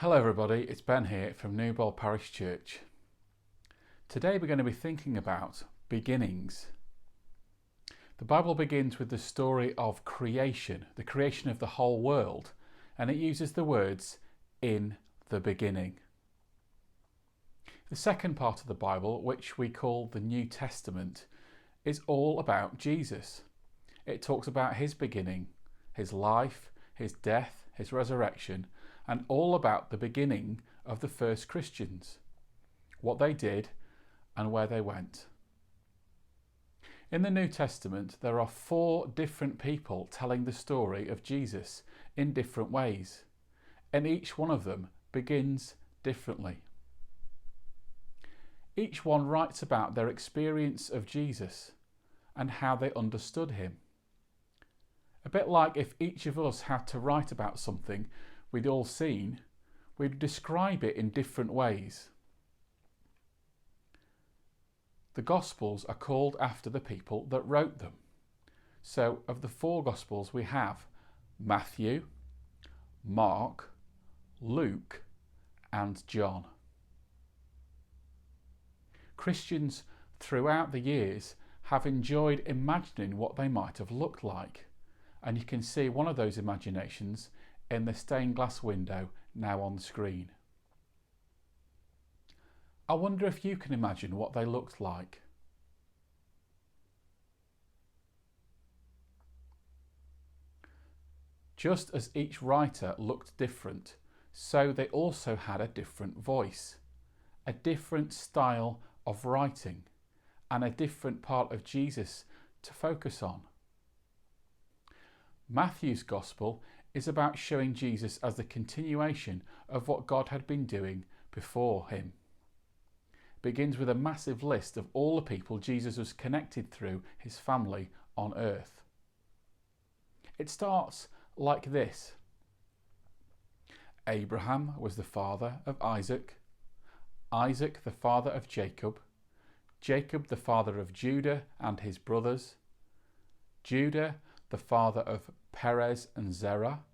Hello everybody, it's Ben here from Newbold Parish Church. Today we're going to be thinking about beginnings. The Bible begins with the story of creation, the creation of the whole world, and it uses the words, "in the beginning." The second part of the Bible, which we call the New Testament, is all about Jesus. It talks about his beginning, his life, his death, his resurrection, and all about the beginning of the first Christians, what they did and where they went. In the New Testament, there are 4 different people telling the story of Jesus in different ways, and each one of them begins differently. Each one writes about their experience of Jesus and how they understood him. A bit like if each of us had to write about something we'd all seen, we'd describe it in different ways. The Gospels are called after the people that wrote them. So of the 4 Gospels we have Matthew, Mark, Luke and John. Christians throughout the years have enjoyed imagining what they might have looked like, and you can see one of those imaginations in the stained glass window now on the screen. I wonder if you can imagine what they looked like. Just as each writer looked different, so they also had a different voice, a different style of writing, and a different part of Jesus to focus on. Matthew's Gospel is about showing Jesus as the continuation of what God had been doing before him. It begins with a massive list of all the people Jesus was connected through his family on earth. It starts like this. Abraham was the father of Isaac, Isaac the father of Jacob, Jacob the father of Judah and his brothers, Judah the father of Perez and Zerah,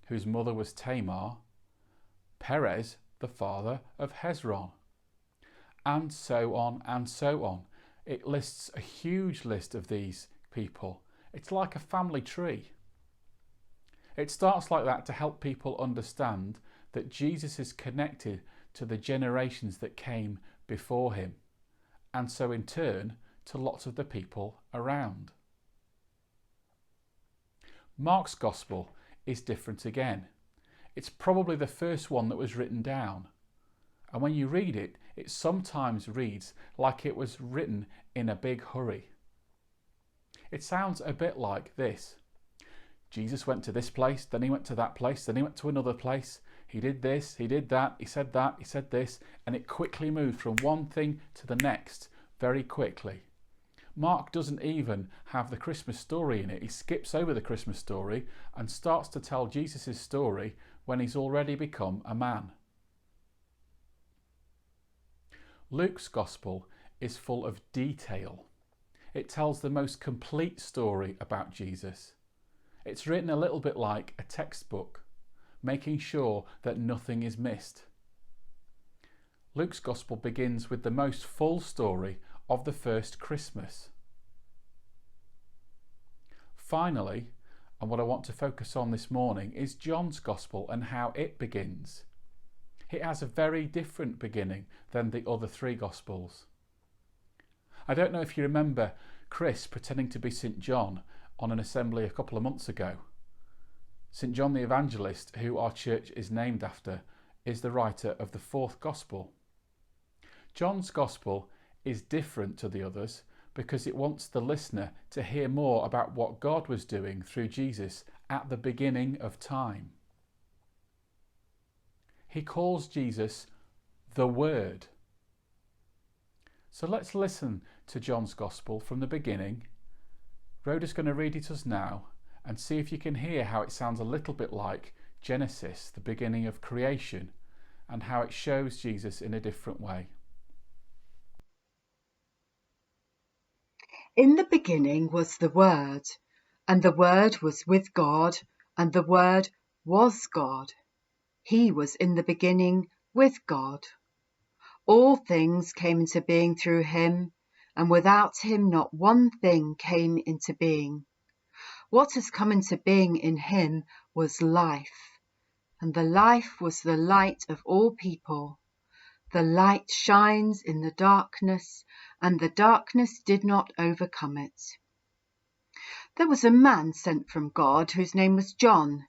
whose mother was Tamar, Perez the father of Hezron, and so on and so on. It lists a huge list of these people. It's like a family tree. It starts like that to help people understand that Jesus is connected to the generations that came before him, and so in turn to lots of the people around. Mark's Gospel is different again. It's probably the first one that was written down, and when you read it, it sometimes reads like it was written in a big hurry. It sounds a bit like this. Jesus went to this place, then he went to that place, then he went to another place. He did this, he did that, he said this, and it quickly moved from one thing to the next very quickly. Mark doesn't even have the Christmas story in it. He skips over the Christmas story and starts to tell Jesus' story when he's already become a man. Luke's Gospel is full of detail. It tells the most complete story about Jesus. It's written a little bit like a textbook, making sure that nothing is missed. Luke's Gospel begins with the most full story of the first Christmas. Finally, and what I want to focus on this morning, is John's Gospel and how it begins. It has a very different beginning than the other 3 Gospels. I don't know if you remember Chris pretending to be St. John on an assembly a couple of months ago. St. John the Evangelist, who our church is named after, is the writer of the 4th Gospel. John's Gospel is different to the others because it wants the listener to hear more about what God was doing through Jesus at the beginning of time. He calls Jesus the Word. So let's listen to John's Gospel from the beginning. Rhoda's going to read it us now and see if you can hear how it sounds a little bit like Genesis, the beginning of creation, and how it shows Jesus in a different way. In the beginning was the Word, and the Word was with God, and the Word was God. He was in the beginning with God. All things came into being through him, and without him not one thing came into being. What has come into being in him was life, and the life was the light of all people. The light shines in the darkness, and the darkness did not overcome it. There was a man sent from God whose name was John.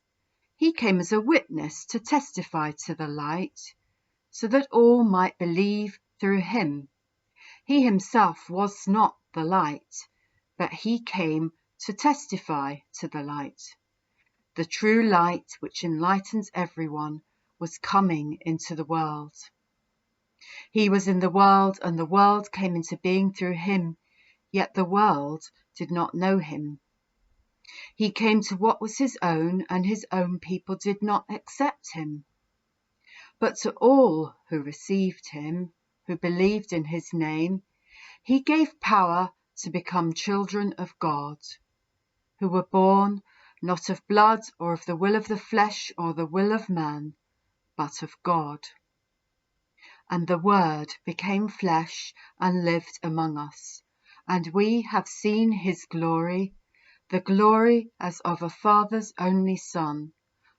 He came as a witness to testify to the light, so that all might believe through him. He himself was not the light, but he came to testify to the light. The true light, which enlightens everyone, was coming into the world. He was in the world, and the world came into being through him, yet the world did not know him. He came to what was his own, and his own people did not accept him. But to all who received him, who believed in his name, he gave power to become children of God, who were born not of blood or of the will of the flesh or the will of man, but of God. And the Word became flesh and lived among us, and we have seen his glory, the glory as of a Father's only Son,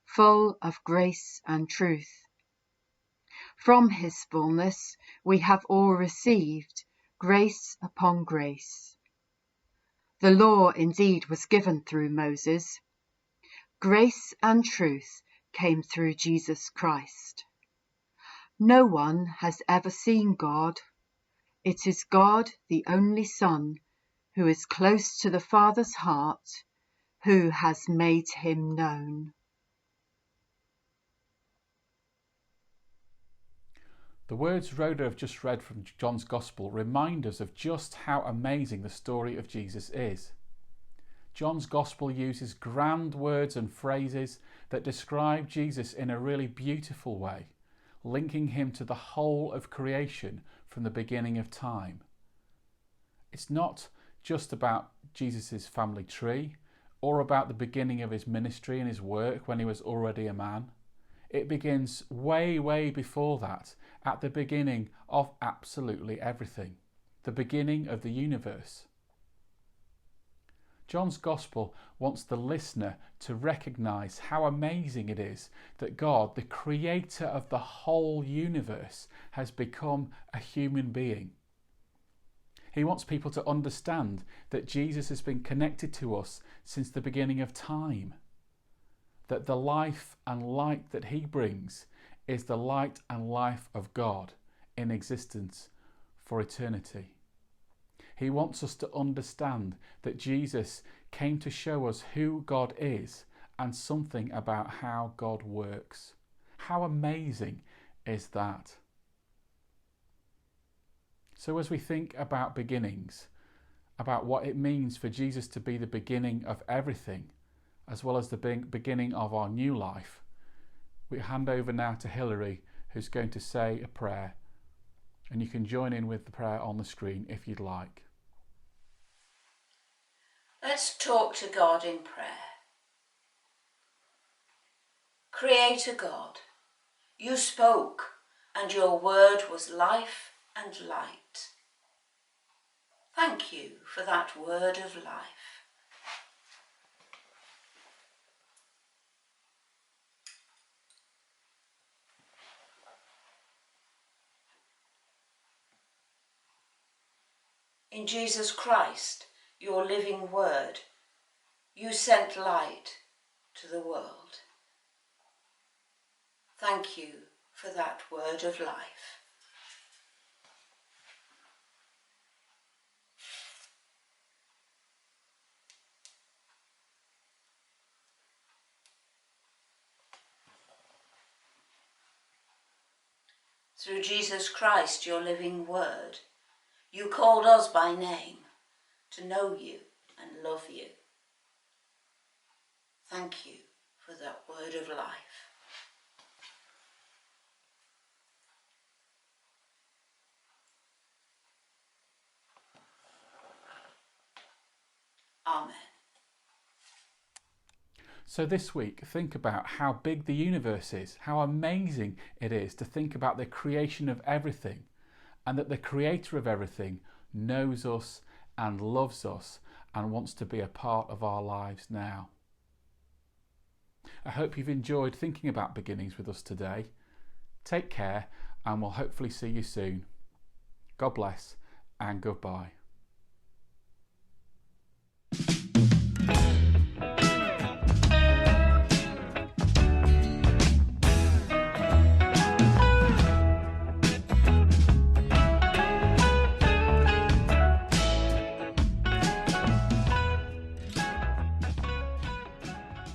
full of grace and truth. From his fullness we have all received grace upon grace. The law indeed was given through Moses. Grace and truth came through Jesus Christ. No one has ever seen God. It is God, the only Son, who is close to the Father's heart, who has made him known. The words Rhoda have just read from John's Gospel remind us of just how amazing the story of Jesus is. John's Gospel uses grand words and phrases that describe Jesus in a really beautiful way, linking him to the whole of creation from the beginning of time. It's not just about Jesus' family tree or about the beginning of his ministry and his work when he was already a man. It begins way, way before that, at the beginning of absolutely everything, the beginning of the universe. John's Gospel wants the listener to recognise how amazing it is that God, the creator of the whole universe, has become a human being. He wants people to understand that Jesus has been connected to us since the beginning of time, that the life and light that he brings is the light and life of God in existence for eternity. He wants us to understand that Jesus came to show us who God is and something about how God works. How amazing is that? So as we think about beginnings, about what it means for Jesus to be the beginning of everything, as well as the beginning of our new life, we hand over now to Hilary, who's going to say a prayer, and you can join in with the prayer on the screen if you'd like. Let's talk to God in prayer. Creator God, you spoke, and your word was life and light. Thank you for that word of life. In Jesus Christ, your living word, you sent light to the world. Thank you for that word of life. Through Jesus Christ, your living word, you called us by name to know you and love you. Thank you for that word of life. Amen. So this week, think about how big the universe is, how amazing it is to think about the creation of everything, and that the creator of everything knows us and loves us and wants to be a part of our lives now. I hope you've enjoyed thinking about beginnings with us today. Take care, and we'll hopefully see you soon. God bless and goodbye.